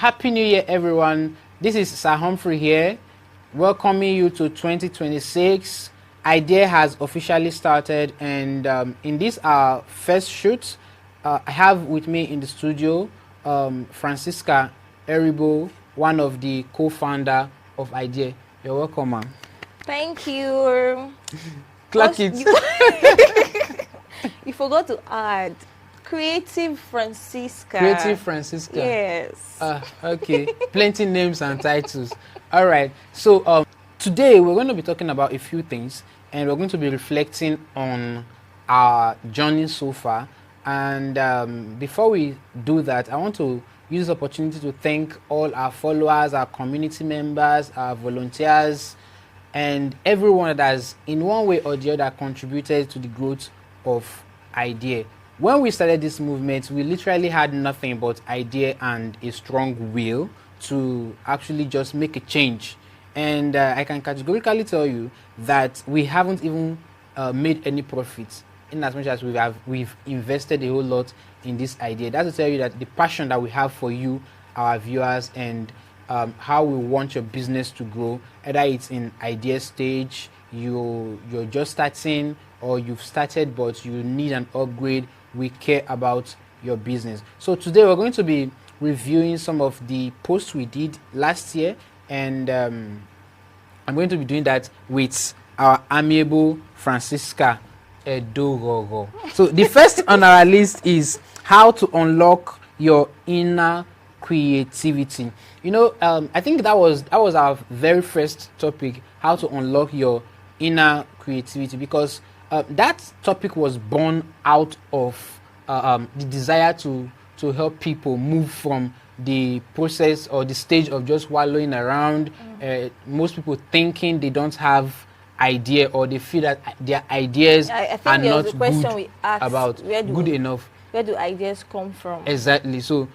Happy New Year, everyone. This is Sir Humphrey here, welcoming you to 2026. Idea has officially started, and in this our first shoot, I have with me in the studio Francisca Eribo, one of the co-founder of Idea. You're welcome, ma'am. Thank you. Clock it. You forgot to add Creative Francisca. Creative Francisca. Yes. Okay. Plenty names and titles. All right. So today we're going to be talking about a few things, and we're going to be reflecting on our journey so far. And before we do that, I want to use this opportunity to thank all our followers, our community members, our volunteers, and everyone that has in one way or the other contributed to the growth of Idea. When we started this movement, we literally had nothing but idea and a strong will to actually just make a change. And I can categorically tell you that we haven't even made any profits, in as much as we've invested a whole lot in this idea. That's to tell you that the passion that we have for you, our viewers, and how we want your business to grow, either it's in idea stage, you're just starting, or you've started but you need an upgrade. We care about your business. So today we're going to be reviewing some of the posts we did last year, and I'm going to be doing that with our amiable Francisca Edogogo. So the first on our list is how to unlock your inner creativity. You know, I think that was our very first topic, how to unlock your inner creativity, because that topic was born out of the desire to help people move from the process or the stage of just wallowing around. Most people thinking they don't have idea, or they feel that their ideas I think are there not was a question good we asked, about good enough. Where do ideas come from? Exactly. So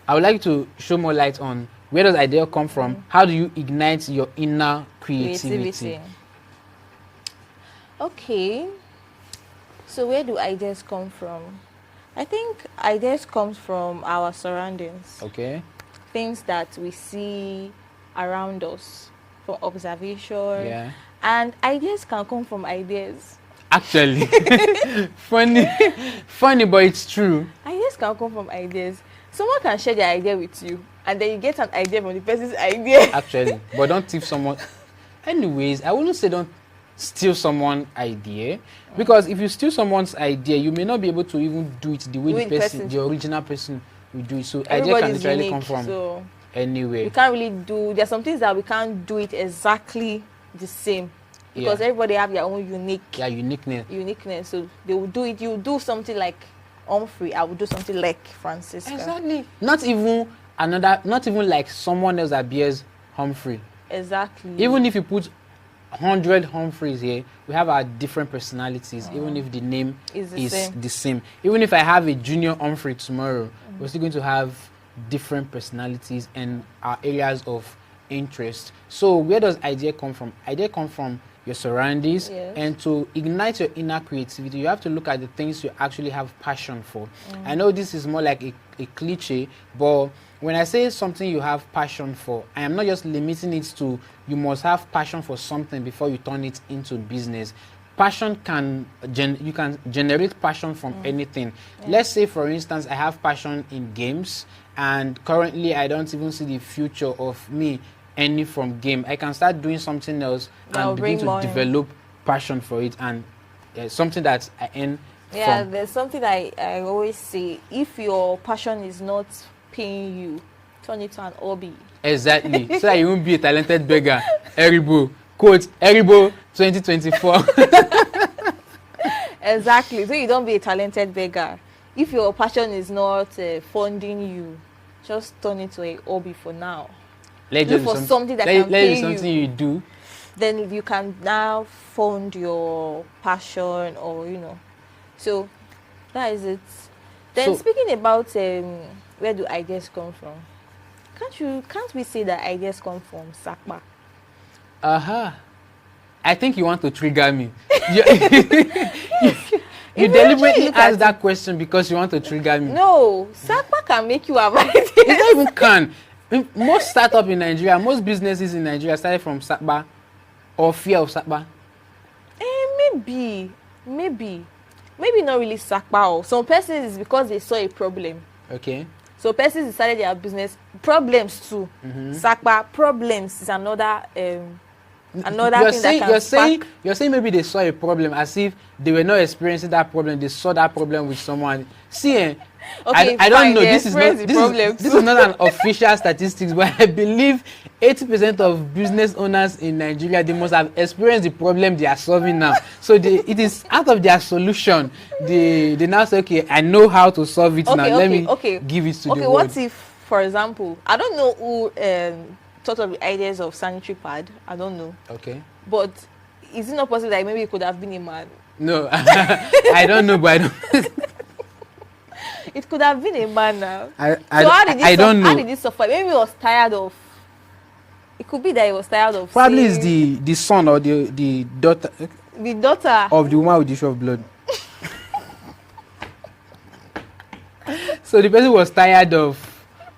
I would like to show more light on where does idea come from? How do you ignite your inner creativity? Okay. So where do ideas come from? I think ideas come from our surroundings. Okay. Things that we see around us from observation. Yeah. And ideas can come from ideas. Actually, funny, but it's true. Ideas can come from ideas. Someone can share their idea with you, and then you get an idea from the person's idea. Actually, but don't thief someone. Anyways, I wouldn't say don't steal someone's idea, because if you steal someone's idea, you may not be able to even do it the way the original person will do it. So idea can literally come from anywhere. We can't really do. There's some things that we can't do it exactly the same, because everybody have their own uniqueness. So they will do it. You do something like Humphrey, I will do something like Francisca. Exactly. Not even like someone else that bears Humphrey. Exactly. Even if you put 100 Humphreys here, we have our different personalities, even if the name is the same. Even if I have a junior Humphrey tomorrow, we're still going to have different personalities and our areas of interest. So where does idea come from? Idea come from your surroundings. Yes. And to ignite your inner creativity, you have to look at the things you actually have passion for. I know this is more like a cliche, but when I say something you have passion for, I am not just limiting it to you must have passion for something before you turn it into business. Passion you can generate passion from anything. Let's say, for instance, I have passion in games, and currently I don't even see the future of me any from game. I can start doing something else and begin to develop passion for it, and something that I earn from. There's something I always say: if your passion is not paying you, turn it to an hobby. Exactly. So that you won't be a talented beggar. Eribo. Quote, Eribo 2024. Exactly. So you don't be a talented beggar. If your passion is not funding you, just turn it to a hobby for now. Look for something that can pay you. Something you do. Then you can now fund your passion, or So that is it. Then speaking about where do ideas come from? Can't we say that ideas come from Sakpa? I think you want to trigger me. You deliberately asked that question because you want to trigger me. No, Sakpa can make you have ideas. It not even can. Most startup in Nigeria, most businesses in Nigeria started from setback or fear of setback. Maybe not really sakpa. Some persons is because they saw a problem. Okay. So persons decided their business problems too. Sakpa problems is another You're thing saying, that can you're saying maybe they saw a problem as if they were not experiencing that problem. They saw that problem with someone. See, okay, I don't fine, know. they This is not experience the problem this too. is not an official statistics, but I believe 80% of business owners in Nigeria, they must have experienced the problem they are solving now. So it is out of their solution. They now say, okay, I know how to solve it now. Let me give it to the world. Okay, what if, for example, I don't know who thought of the ideas of sanitary pad. I don't know. Okay. But is it not possible that maybe it could have been a man? No, I don't know, but I don't. It could have been a man now. I don't know. How did he suffer? Maybe he was tired of. It could be that he was tired of. Probably it's the son or the daughter. The daughter of the woman with the issue of blood. So the person was tired of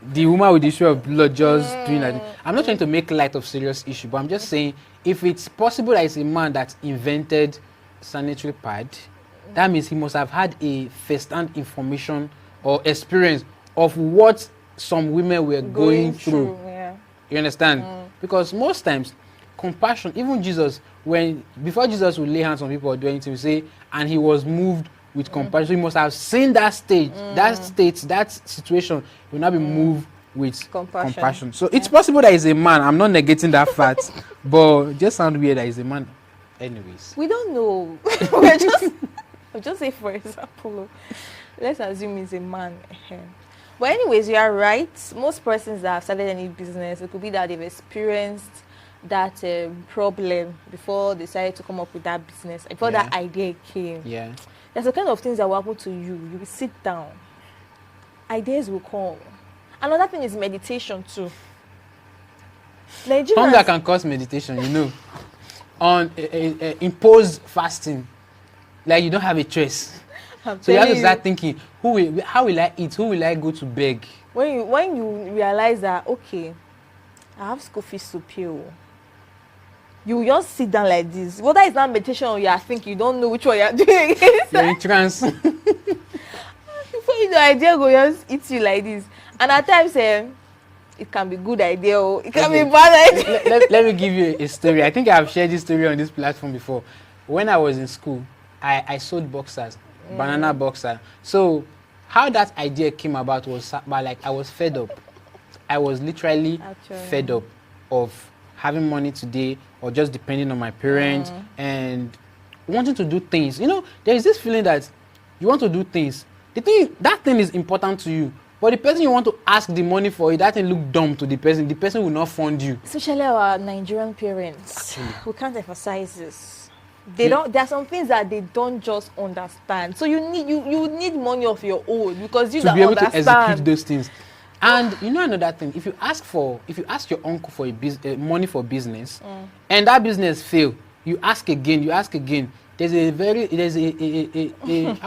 the woman with the issue of blood just doing that. I'm not trying to make light of serious issue, but I'm just saying if it's possible that it's a man that invented sanitary pad, that means he must have had a first-hand information or experience of what some women were going through. Yeah. You understand? Because most times, compassion, even Jesus, before Jesus would lay hands on people or do anything, we say, and he was moved with compassion. So he must have seen that stage, that situation. He will not be moved with compassion. So it's possible that he's a man. I'm not negating that fact, but it just sounds weird that he's a man. Anyways, we don't know. I'll just say, for example, let's assume he's a man. But anyways, you are right. Most persons that have started any business, it could be that they've experienced that problem before they decided to come up with that business, before that idea came. Yeah. There's the kind of things that will happen to you. You will sit down. Ideas will come. Another thing is meditation too. Hunger can cause meditation, you know. On imposed fasting, like you don't have a choice. So you have to start thinking, how will I eat? Who will I go to beg? When you realize that, okay, I have school fees to pay. You will just sit down like this. Whether it's not meditation or you are thinking, you don't know which one you are doing. You're in trance. Before you know, idea go just eat you like this. And at times, it can be good idea or it can be bad idea. Let me give you a story. I think I've shared this story on this platform before. When I was in school, I sold boxers, banana boxer. So how that idea came about was like I was fed up. I was literally fed up of having money today or just depending on my parents and wanting to do things. You know, there is this feeling that you want to do things. That thing is important to you. But the person you want to ask the money for, that thing look dumb to the person. The person will not fund you. Especially our Nigerian parents. We can't emphasize this. There are some things that they don't just understand. So you need money of your own because you to be able to execute those things. And you know another thing, if you ask your uncle for money for business, and that business fail, you ask again. There's a how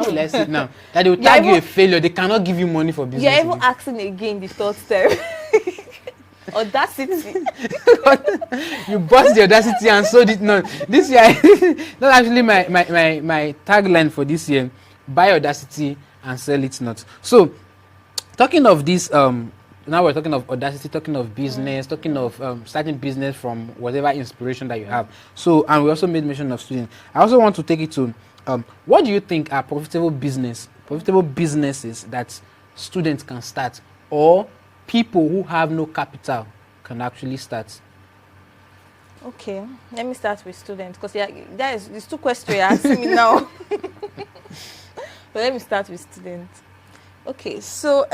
will I say it now? That they will tag you a failure. They cannot give you money for business. You're even asking again the third step. Audacity. You bust the audacity and sold it. No, this year that's actually my tagline for this year: buy audacity and sell it not. So, talking of this, now we're talking of audacity, talking of business, talking of starting business from whatever inspiration that you have. So, and we also made mention of students. I also want to take it to what do you think are profitable businesses that students can start, or people who have no capital can actually start? Okay, let me start with students because there's two questions you're asking me now. But let me start with students. Okay, so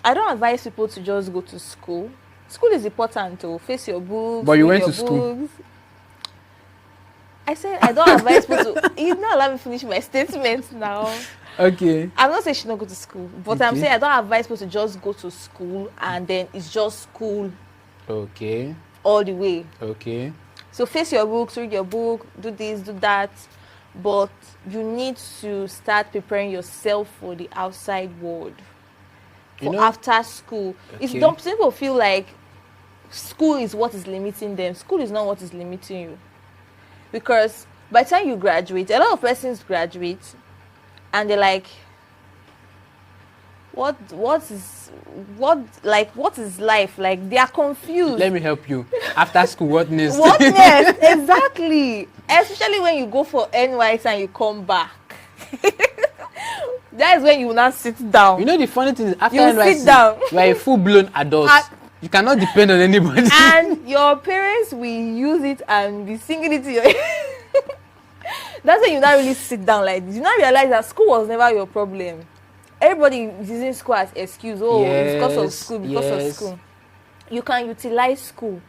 I don't advise people to just go to school. School is important to face your books. But you went to school. I said I don't advise people to. You not allow me to finish my statement now. Okay. I'm not saying you should not go to school, but I'm saying I don't advise people to just go to school and then it's just school. Okay. All the way. Okay. So face your books, read your book, do this, do that. But you need to start preparing yourself for the outside world. for after school. Okay. It's some people feel like school is what is limiting them. School is not what is limiting you. Because by the time you graduate, a lot of persons graduate and they're like, what is life? Like, they are confused. Let me help you. After school, what next? What next? Exactly. Especially when you go for NYS and you come back. That is when you will not sit down. You know, the funny thing is, after you NYC, sit down. you are a full-blown adult. You cannot depend on anybody. And your parents will use it and be singing it to your That's when you not really sit down like this. You not realize that school was never your problem. Everybody is using school as excuse. Oh, it's because of school, because of school. You can utilize school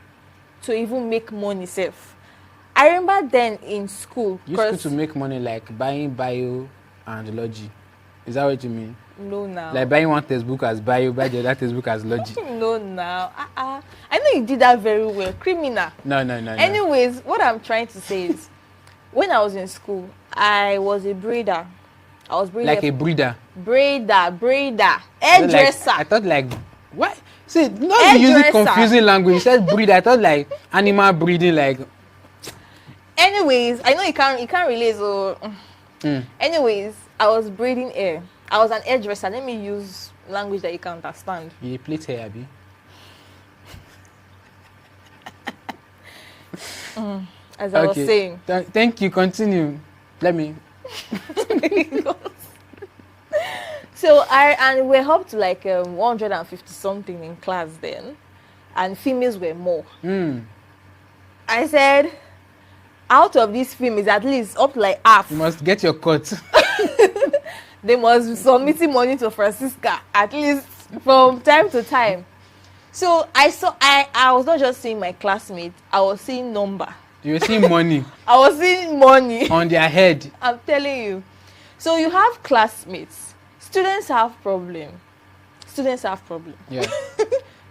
to even make money safe. I remember then in school. You used to make money like buying bio and logi. Is that what you mean? No, now. Like buying one textbook as bio, buy the other textbook as logi. No, now. I know you did that very well. Criminal. No. Anyways, what I'm trying to say is, when I was in school, I was a braider. I was braiding. Like a breeder. Braider. Hairdresser. I thought like, what? See, not using confusing language. You said breed. I thought like animal breeding, like. Anyways, I know you can't relate. So, anyways, I was braiding hair. I was an hairdresser. Let me use language that you can understand. You plait hair, Abby. As I was saying. Thank you. Continue. Let me. So we're up to like 150 something in class then, and females were more. I said, out of these females, at least up to like half. You must get your cut. They must be submitting money to Francisca at least from time to time. So I was not just seeing my classmates, I was seeing number. You were seeing money. I was seeing money on their head. I'm telling you. So you have classmates. Students have problem. Yeah.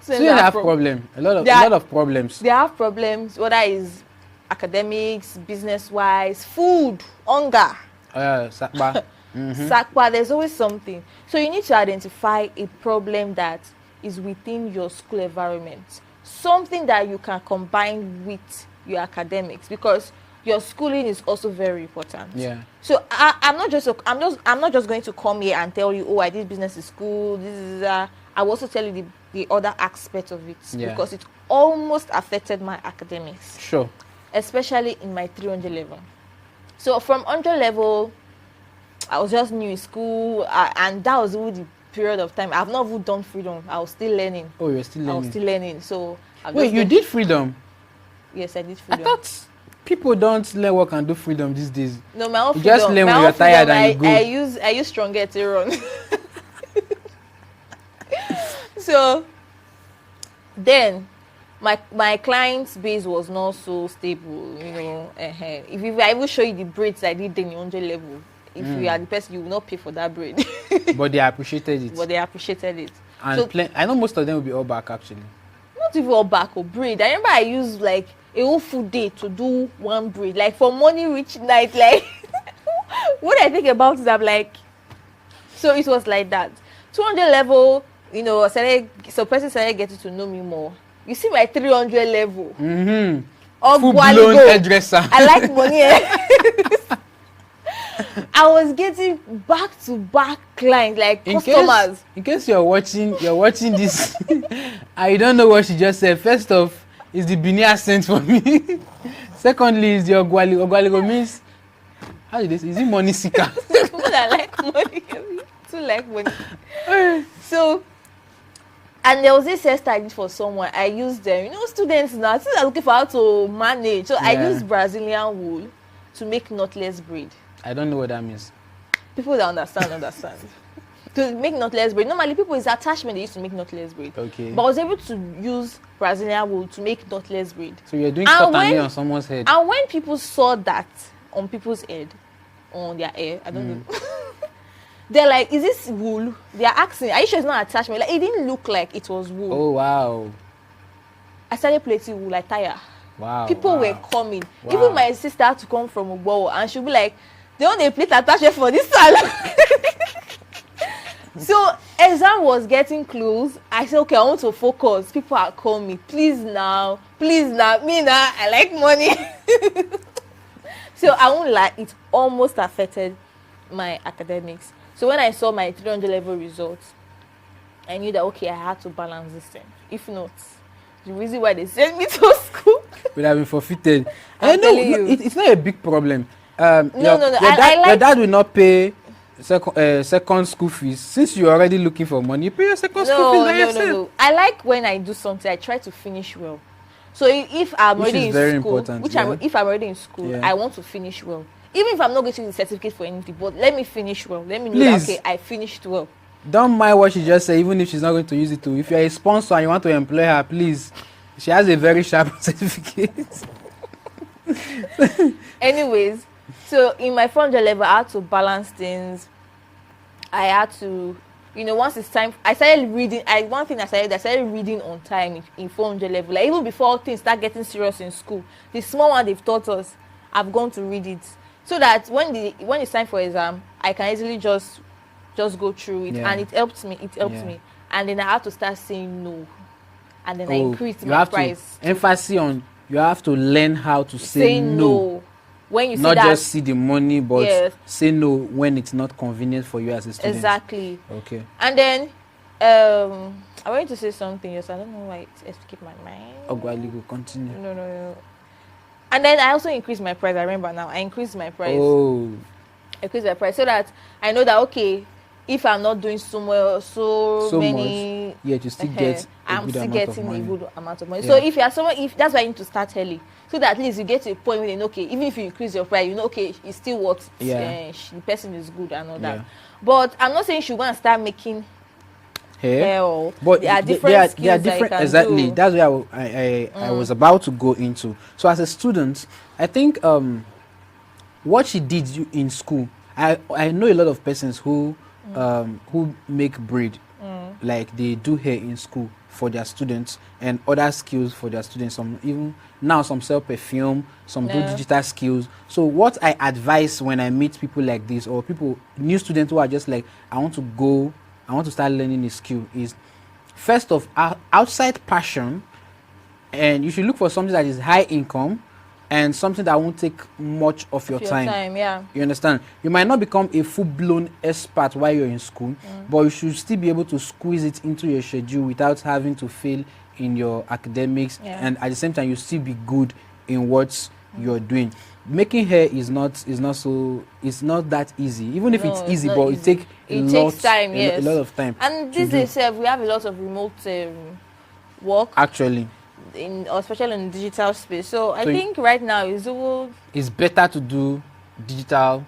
Students have problem. A lot of problems. They have problems, whether it's academics, business-wise, food, hunger. Sakpa. Sakpa, there's always something. So you need to identify a problem that is within your school environment. Something that you can combine with your academics, because your schooling is also very important. Yeah. So I'm not just going to come here and tell you, oh, I did business in school. This is I will also tell you the other aspect of it, because it almost affected my academics. Sure. Especially in my 300 level. So from 100 level, I was just new in school, and that was really the period of time. I've not even done freedom. I was still learning. Oh, you're still learning. I was still learning. So wait, you did freedom? Yes, I did freedom. I thought people don't learn work and do freedom these days. No, my own you freedom. Just learn when you're tired and you go. I use stronger to run. So then my client's base was not so stable, you know. If I will show you the braids I did in 100 level, if you are the person, you will not pay for that braid. But they appreciated it. And so, I know most of them will be all back actually. Not even all back or braid. I remember I used like a whole full day to do one braid, like for morning reach night. Like what I think about is I'm like, so it was like that. 200 level, you know, so person started getting to know me more. You see my 300 level. Full-blown hairdresser. I like money. I was getting back-to-back clients, like customers. In case you're watching this, I don't know what she just said. First off, is the Benin accent for me. Secondly, is the Ogwali. Ogwali means, how is this? Is it money seeker? I like money. Too like money. So, and there was this hairstyle I did for someone. I used them. You know, students now, since I'm looking for how to manage. So I used Brazilian wool to make knotless braid. I don't know what that means. People that understand. To make knotless braid. Normally, people is attachment they used to make knotless braid. Okay. But I was able to use Brazilian wool to make knotless braid. So you're doing cotton on someone's head. And when people saw that on people's head, on their hair, I don't know. They're like, is this wool? They're asking, are you sure it's not attachment? Like, it didn't look like it was wool. Oh, wow. I started plaiting wool, like tire. Wow. People were coming. Wow. Even my sister had to come from Ugbo, and she'll be like, they want a plate attachment for this salon. So exam was getting close. I said, okay, I want to focus. People are calling me. Please now. Me now. I like money. So I won't lie, it almost affected my academics. So when I saw my 300 level results, I knew that, okay, I had to balance this thing. If not, the reason why they sent me to school would have been forfeited. I'm No, telling you. it's not a big problem. No. Your dad will not pay second school fees. Since you're already looking for money, you pay your second school fees by yourself. No. I like when I do something, I try to finish well. So if I'm already in school, if I'm already in school, I want to finish well. Even if I'm not getting the certificate for anything, but let me finish well. Let me know that, okay, I finished well. Don't mind what she just said, even if she's not going to use it too. If you're a sponsor and you want to employ her, please. She has a very sharp certificate. Anyways, so in my 400 level, I had to balance things. I had to, once it's time, I started reading. I started reading on time in 400 level. Like, even before things start getting serious in school, the small one they've taught us, I've gone to read it. So that when it's time for exam, I can easily just go through it. And it helped me. And then I had to start saying no. And then I increased my price. Emphasis on you have to learn how to say no. When you see not that, just see the money, but say no when it's not convenient for you as a student. Exactly. Okay. And then I wanted to say something else. I don't know why it escaped my mind. Ogwali, continue. No. And then I also increased my price. I remember now. I increased my price. I increased my price so that I know that, okay, if I'm not doing so many much, you still get I'm still getting a good amount of money. Yeah. So if you are someone, if that's why you need to start early, so that at least you get to a point where okay, even if you increase your price, okay, it still works. The person is good and all that. But I'm not saying you should go and start making hair. But there are different skills. There are different, that you can exactly. do. That's where I was about to go into. So as a student, I think what she did in school, I know a lot of persons who make braid, like they do hair in school for their students and other skills for their students. Some sell perfume, some do digital skills. So what I advise when I meet people like this, or new students who are just like, I want to start learning a skill, is first of outside passion, and you should look for something that is high income and something that won't take much of your time. You understand? You might not become a full-blown expert while you're in school, but you should still be able to squeeze it into your schedule without having to fail in your academics, and at the same time you still be good in what you're doing. Making hair is not that easy, even if it's easy, but it takes time, a lot of time. And these days we have a lot of remote work, actually, especially in the digital space. So I think right now it's better to do digital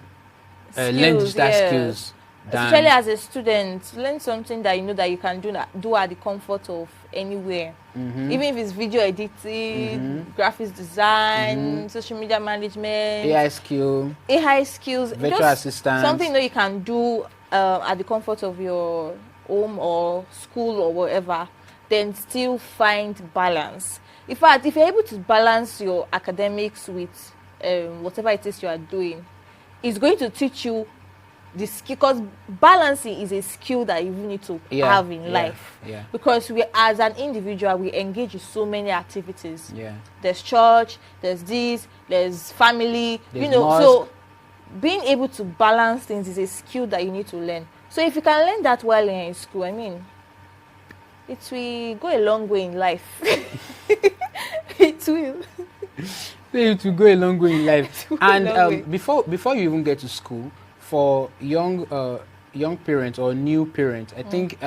learn digital skills, especially as a student. Learn something that you know that you can do at the comfort of anywhere. Even if it's video editing, graphics design, social media management, AI skills, virtual assistant, something that you can do at the comfort of your home or school or whatever, then still find balance. In fact, if you're able to balance your academics with whatever it is you are doing, it's going to teach you the skill, because balancing is a skill that you need to have in life. Because we, as an individual, we engage in so many activities. There's church, there's this, there's family, mosque. So being able to balance things is a skill that you need to learn. So if you can learn that while you're in school, I mean, it will go a long way in life. It will. It will go a long way in life. And before you even get to school, for young parents or new parents, I think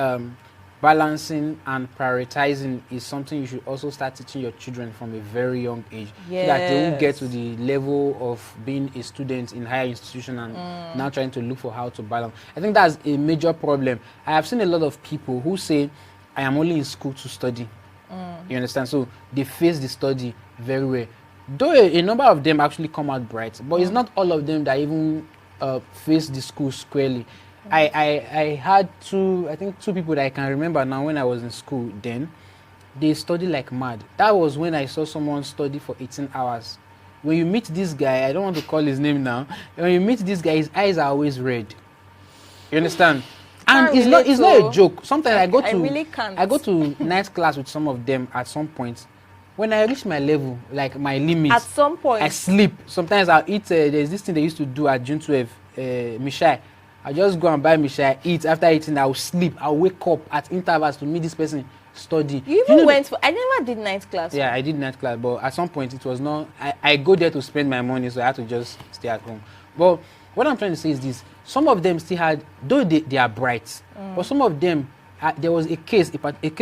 balancing and prioritizing is something you should also start teaching your children from a very young age, so that they won't get to the level of being a student in higher institution and now trying to look for how to balance. I think that's a major problem. I have seen a lot of people who say, I am only in school to study. You understand? So they face the study very well. Though a number of them actually come out bright, but it's not all of them that even face the school squarely. I had two people that I can remember now when I was in school then. They study like mad. That was when I saw someone study for 18 hours. When you meet this guy, I don't want to call his name now. When you meet this guy, his eyes are always red. You understand? can't it's relate not a to. joke. Sometimes I really can't. I go to night class with some of them at some point. When I reach my level, like my limit, At some point, I sleep. Sometimes I'll eat. There's this thing they used to do at June 12, Mishai. I just go and buy Mishai, eat. After eating, I'll sleep. I'll wake up at intervals to meet this person, study. you even went for. I never did night class. Yeah, I did night class, but at some point it was not. I go there to spend my money, so I had to just stay at home. But what I'm trying to say is this: some of them still had, though they are bright, but some of them, there was a case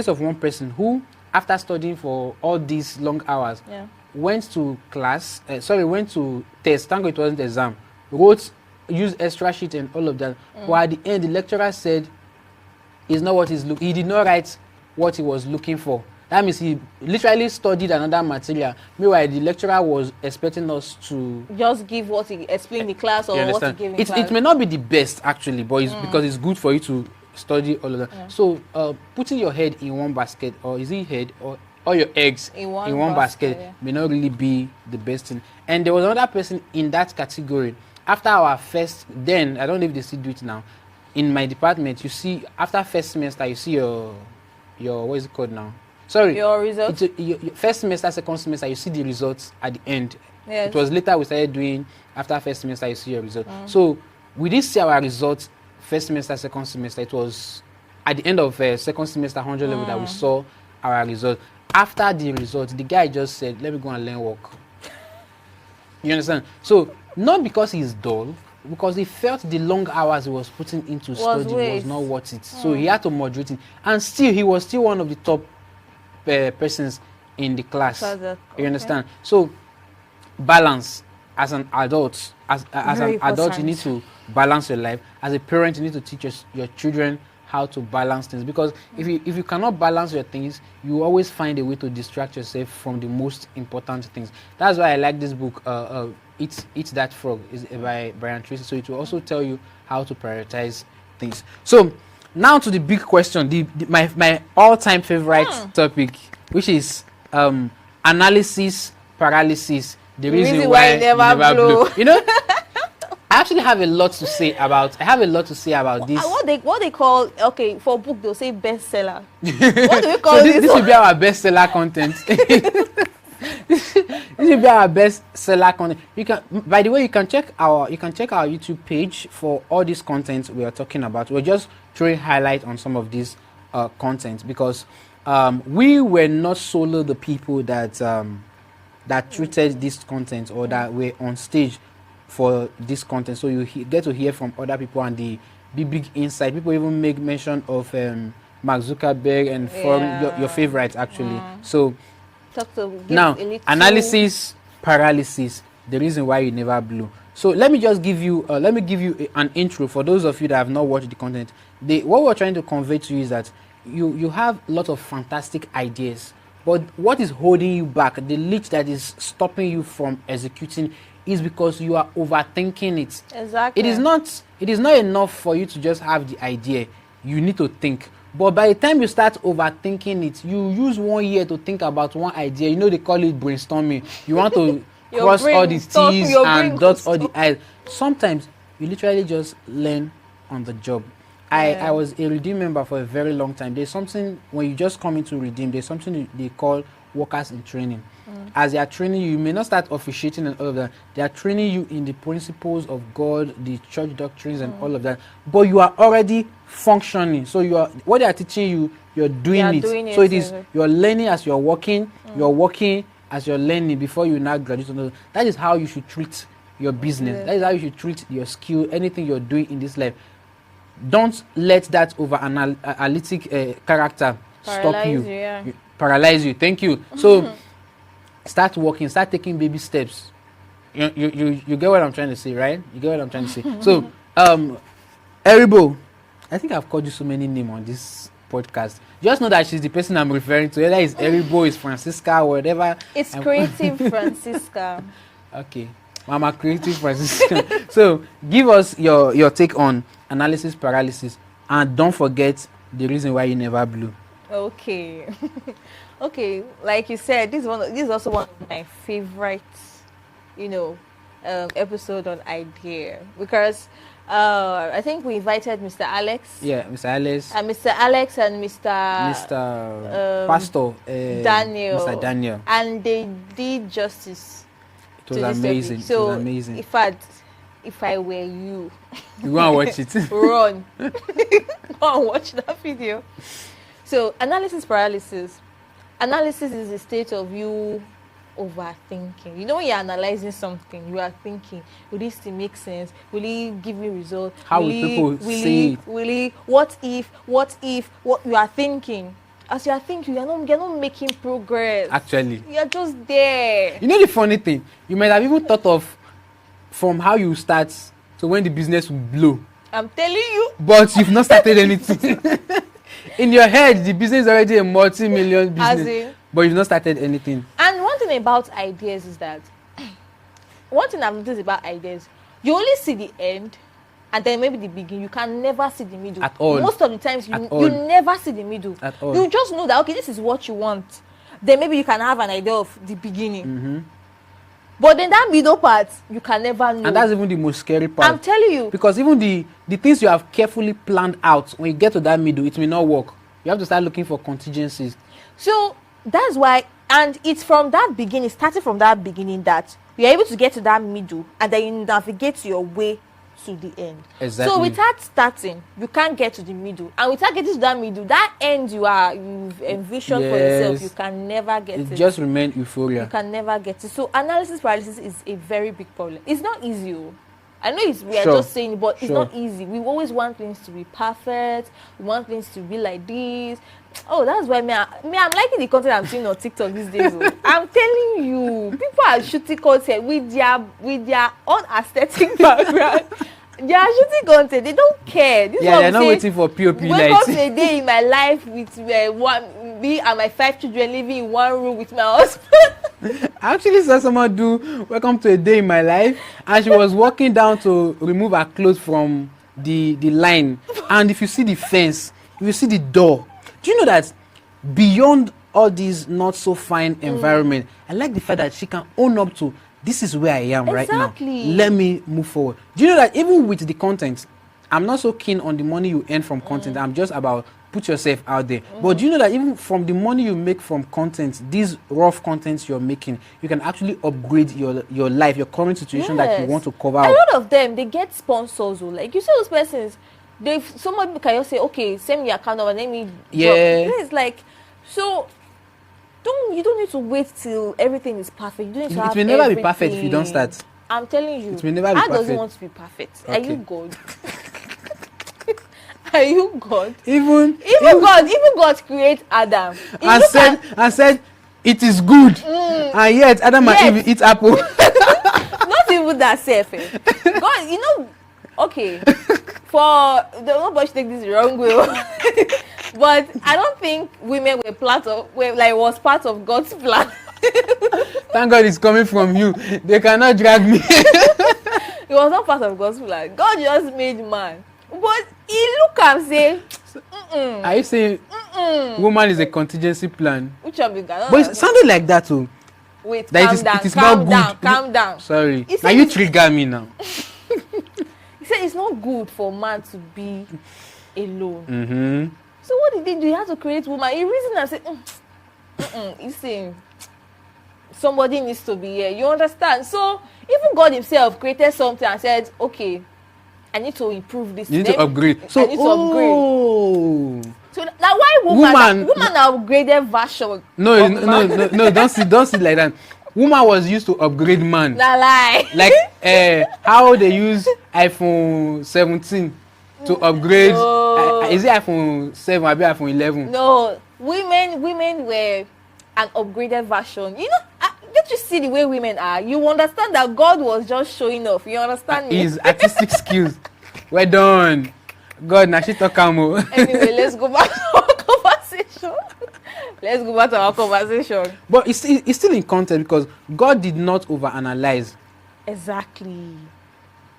of one person who, after studying for all these long hours, went to class. Went to test. Thank God it wasn't exam. Wrote, used extra sheet and all of that. But at the end, the lecturer said, "It's not what he's looking." He did not write what he was looking for. That means he literally studied another material. Meanwhile, the lecturer was expecting us to just give what he explained in class or what he gave in class. It may not be the best actually, but it's because it's good for you to study all of that. Yeah. So putting your head in one basket, or is it head, or all your eggs in one basket may not really be the best thing. And there was another person in that category. After our first, then I don't know if they still do it now. In my department, you see, after first semester, you see your what is it called now? Sorry, your results. Your first semester, second semester, you see the results at the end. Yes. It was later we started doing, after first semester, you see your results. So we did see our results first semester, second semester. It was at the end of second semester 100 level that we saw our results. After the results, the guy just said, "Let me go and learn work." You understand? So not because he's dull, because he felt the long hours he was putting into study was not worth it. So he had to moderate it. And still, he was still one of the top persons in the class. You understand? So balance as an adult. As an adult, you need to balance your life. As a parent, you need to teach your children how to balance things. Because if you cannot balance your things, you always find a way to distract yourself from the most important things. That's why I like this book, Eat That Frog, is by Brian Tracy. So it will also tell you how to prioritize things. So now to the big question, my all-time favorite topic, which is analysis paralysis. The reason why you never blew. You know, I actually have a lot to say about. This. What they call, okay, for book they'll say bestseller. What do we call so this? This will be our bestseller content. This will be our bestseller content. You can, by the way, you can check our YouTube page for all this content we are talking about. We're just throwing highlight on some of these content because we were not solo the people that treated this content or that were on stage for this content. So you get to hear from other people and the big insight. People even make mention of Mark Zuckerberg and from your favorites actually. So now analysis paralysis, the reason why you never blew. So let me just give you an intro for those of you that have not watched the content. What we're trying to convey to you is that you have a lot of fantastic ideas, but what is holding you back, the leech that is stopping you from executing, is because you are overthinking it. Exactly. It is not enough for you to just have the idea. You need to think. But by the time you start overthinking it, you use 1 year to think about one idea. You know, they call it brainstorming. You want to cross all the T's and dot all the I's. Sometimes you literally just learn on the job. I was a Redeem member for a very long time. There's something, when you just come into Redeem, there's something they call workers in training. As they are training you, you may not start officiating and all of that. They are training you in the principles of God, the church doctrines and all of that. But you are already functioning. So what they are teaching you, you're doing it. So it is, you're learning as you're working, you're working as you're learning before you now graduate. That is how you should treat your business. That is how you should treat your skill, anything you're doing in this life. Don't let that analytic character stop you. Paralyze you. Thank you. So start working, start taking baby steps. You get what I'm trying to say, right? You get what I'm trying to say. So Eribo, I think I've called you so many names on this podcast. Just know that she's the person I'm referring to. Whether it's Eribo, it's Francisca, or whatever. It's Creative Francisca. Okay. Mama Creative Francisca. So give us your take on analysis paralysis, and don't forget the reason why you never blew. Okay. Okay, like you said, this is also one of my favorite, episode on idea because I think we invited Mr. Alex. Yeah, Mr. Alex. Mr. Alex and Mr. Pastor Daniel. Mr. Daniel. And they did justice. It was amazing. So, it was amazing. In fact, if I were you, go and watch it. Run. Go and watch that video. So, analysis paralysis. Analysis is the state of you overthinking. You know, when you're analyzing something, you are thinking, will this thing make sense? Will it give me results? How will people see it? Will it? What if? What you are thinking? As you are thinking, you're not making progress. Actually. You're just there. You know the funny thing? You might have even thought of from how you start to when the business will blow. I'm telling you. But you've not started anything. In your head, the business is already a multi-million business. But you've not started anything. And one thing about ideas is that one thing I've noticed about ideas, you only see the end and then maybe the beginning. You can never see the middle. At all. Most of the times, you never see the middle. At all. You just know that, okay, this is what you want. Then maybe you can have an idea of the beginning. Mm-hmm. But then that middle part, you can never know. And that's even the most scary part. I'm telling you. Because even the things you have carefully planned out, when you get to that middle, it may not work. You have to start looking for contingencies. So that's why, and it's from that beginning, starting from that beginning, that you're able to get to that middle and then you navigate your way to the end. Exactly. So without starting, you can't get to the middle. And without getting to that middle, that end you've envisioned for yourself, you can never get it. It just remains euphoria. You can never get it. So analysis paralysis is a very big problem. It's not easy. I know we are just saying, but it's not easy. We always want things to be perfect. We want things to be like this. Oh, that's why I'm liking the content I'm seeing on TikTok these days. I'm telling you, people are shooting content with their own aesthetic background. They are shooting content. They don't care. They're not waiting for POP lights. Welcome to a day in my life with me and my 5 children living in one room with my husband. I actually saw someone do welcome to a day in my life, and she was walking down to remove her clothes from the line. And if you see the fence, if you see the door, do you know that beyond all these not so fine environment, I like the fact that she can own up to this is where I am right now. Let me move forward. Do you know that even with the content, I'm not so keen on the money you earn from content. I'm just about put yourself out there. But do you know that even from the money you make from content, these rough contents you're making, you can actually upgrade your life, your current situation that you want to cover. A lot of them, they get sponsors. Like you see those persons, somebody can just say, okay, send me your account number, let me drop. It's like, so you don't need to wait till everything is perfect. You don't need to have it will never be perfect if you don't start. I'm telling you, it will never be perfect. doesn't want to be perfect. Okay. Are you God? Are you God? Even God created Adam. And said it is good. And yet Adam and Eve eat apple. Not even that safe. God, okay. For nobody should take this the wrong way. But I don't think women was part of God's plan. Thank God it's coming from you. They cannot drag me. It was not part of God's plan. God just made man. But he look and say, Are you saying woman is a contingency plan? Which one but it sounded like that too. Wait, calm down. Sorry. Now you trigger me now. He said it's not good for man to be alone. Mm-hmm. So what did he do? He had to create woman. He reasoned and said, he's saying somebody needs to be here. You understand? So even God himself created something and said, okay, I need to improve this. You need to upgrade. So, I need to upgrade. So now why woman upgraded version? No, don't see like that. Woman was used to upgrade man. Nah, lie. Like how they use iPhone 17 to upgrade. Is it iPhone 7 or iPhone 11? No, women were an upgraded version. Don't you see the way women are? You understand that God was just showing off. You understand me? His artistic skills. Well done. God, now she talk camo. Anyway, let's go back to our conversation. But it's still in context because God did not overanalyze. Exactly.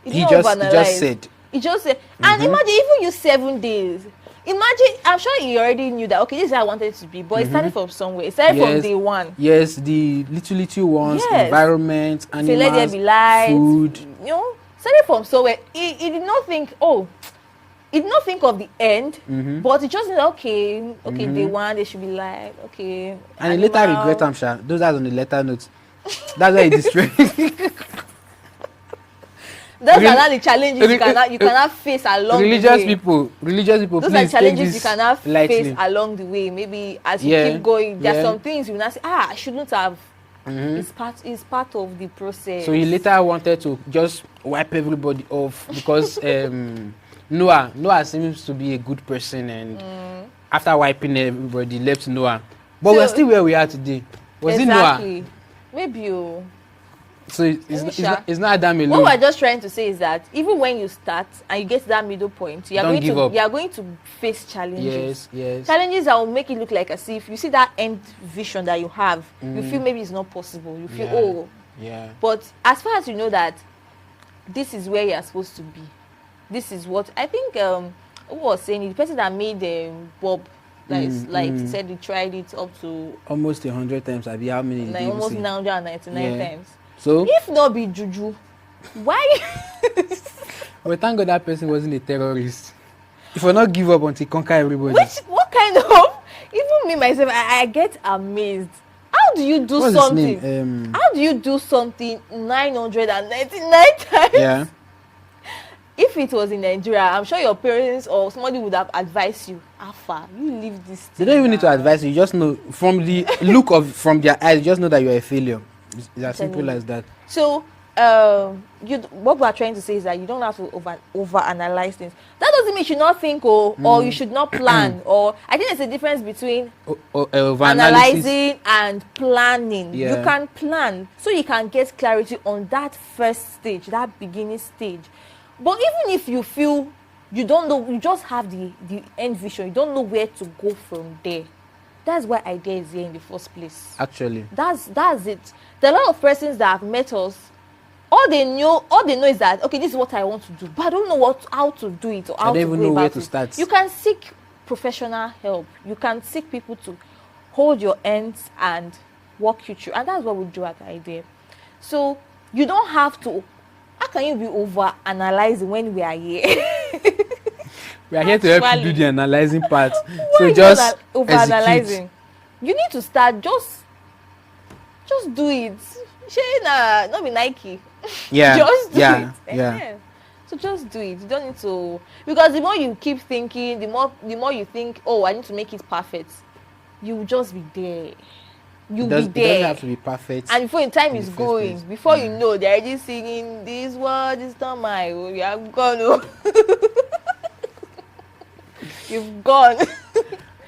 He just said. He just said. And imagine even you 7 days. Imagine, I'm sure he already knew that, okay, this is how I wanted it to be, but it started from somewhere. It started from Yes. day one. Yes, the little ones, Yes. environment, So let there animals, be light, food. you know, started from somewhere. He did not think, he did not think of the end, but it just said, okay, day one, they should be light, okay. And he later regret, I'm sure. Those are on the letter notes. That's why he destroyed. Those are not the challenges you cannot face along the way. Religious people, those please are challenges you take cannot this lightly. face along the way. Maybe as you keep going, there are some things you will not say, I shouldn't have. It's part of the process. So he later wanted to just wipe everybody off because Noah seems to be a good person, and after wiping everybody, left Noah. But we're still where we are today. Was it Noah? Maybe. So it's not Adam alone. What we're just trying to say is that even when you start and you get to that middle point, you are going to face challenges. Yes. Challenges that will make it look like as if you see that end vision that you have, you feel maybe it's not possible. You feel But as far as you know that this is where you're supposed to be, this is what I think. Who was saying it? The person that made Bob. He said he tried it up to almost 100 times. How many? Like almost 999 times. So if not be juju, why? Well, thank God that person wasn't a terrorist. If I not give up until conquer everybody. What kind of? Even me myself, I get amazed. How do you do something? How do you do something 999 times? Yeah. If it was in Nigeria, I'm sure your parents or somebody would have advised you. Alpha, you leave this thing. They don't even need to advise you. You just know from the look from their eyes. You just know that you're a failure. It's as simple as that. So, what we are trying to say is that you don't have to over analyze things. That doesn't mean you should not think or you should not plan. Or I think there's a difference between analyzing and planning. Yeah. You can plan so you can get clarity on that first stage, that beginning stage. But even if you feel you don't know, you just have the end vision, you don't know where to go from there. That's why idea is here in the first place. Actually, that's it. There are a lot of persons that have met us. All they know is that, okay, this is what I want to do, but I don't know how to do it or how to go about it. I don't even know where to start. You can seek professional help. You can seek people to hold your hands and walk you through, and that's what we do at Idea. So you don't have to. How can you be over analyzing when we are here? We are here to help you do the analyzing part. So just over analyzing. You need to start. Just do it. Not be Nike. Yeah. Just do it. Yeah. So just do it. You don't need to, because the more you keep thinking, the more you think, oh, I need to make it perfect. You will just be there. You'll be there. It doesn't have to be perfect. And before your time is going, before you know, they're already singing, this word is not my own. You have gone. You've gone.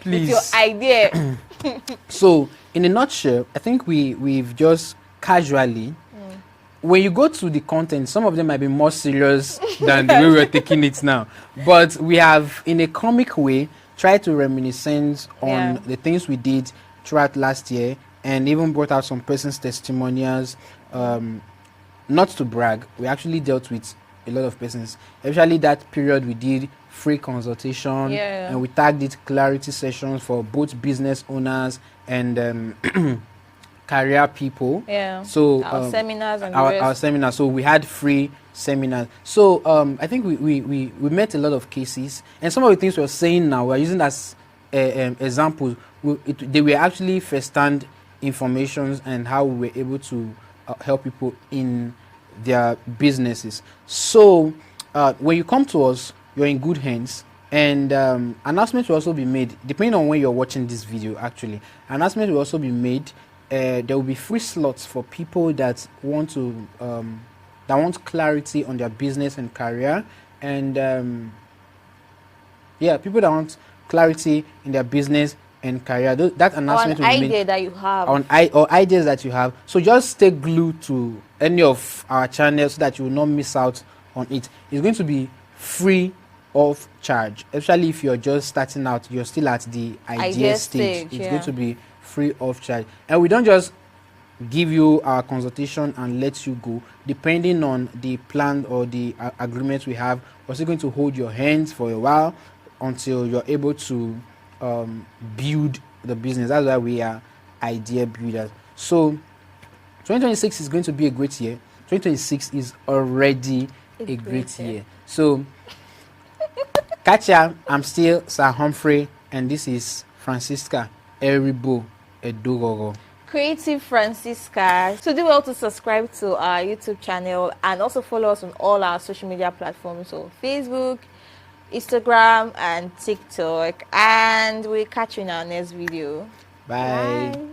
Please. With your idea. So, in a nutshell, I think we've just casually, when you go to the content, some of them might be more serious than the way we're taking it now. But we have, in a comic way, tried to reminiscence on the things we did throughout last year, and even brought out some persons' testimonials. Not to brag, we actually dealt with a lot of persons, especially that period we did free consultation, and we tagged it clarity sessions for both business owners and career people. So our seminars and our seminars. So we had free seminars. So I think we met a lot of cases, and some of the things we're saying now we're using as examples. They were actually first-hand informations and how we were able to help people in their businesses. So when you come to us, you're in good hands, and announcements will also be made depending on when you're watching this video. Actually, announcements will also be made. There will be free slots for people that want to that want clarity on their business and career, and people that want clarity in their business and career. That announcement will be made. Idea that you have. Or ideas that you have. So just stay glued to any of our channels so that you will not miss out on it. It's going to be free of charge, especially if you're just starting out, you're still at the idea stage. It's going to be free of charge, and we don't just give you our consultation and let you go. Depending on the plan or the agreement we have, we're still going to hold your hands for a while, until you're able to build the business. That's why we are idea builders. So 2026 is going to be a great year. 2026 is already a great year. So catch ya. I'm still Sir Humphrey, and this is Francisca Eribo Edogogo. Creative Francisca. So do well to subscribe to our YouTube channel and also follow us on all our social media platforms, so Facebook, Instagram, and TikTok. And we'll catch you in our next video. Bye. Bye.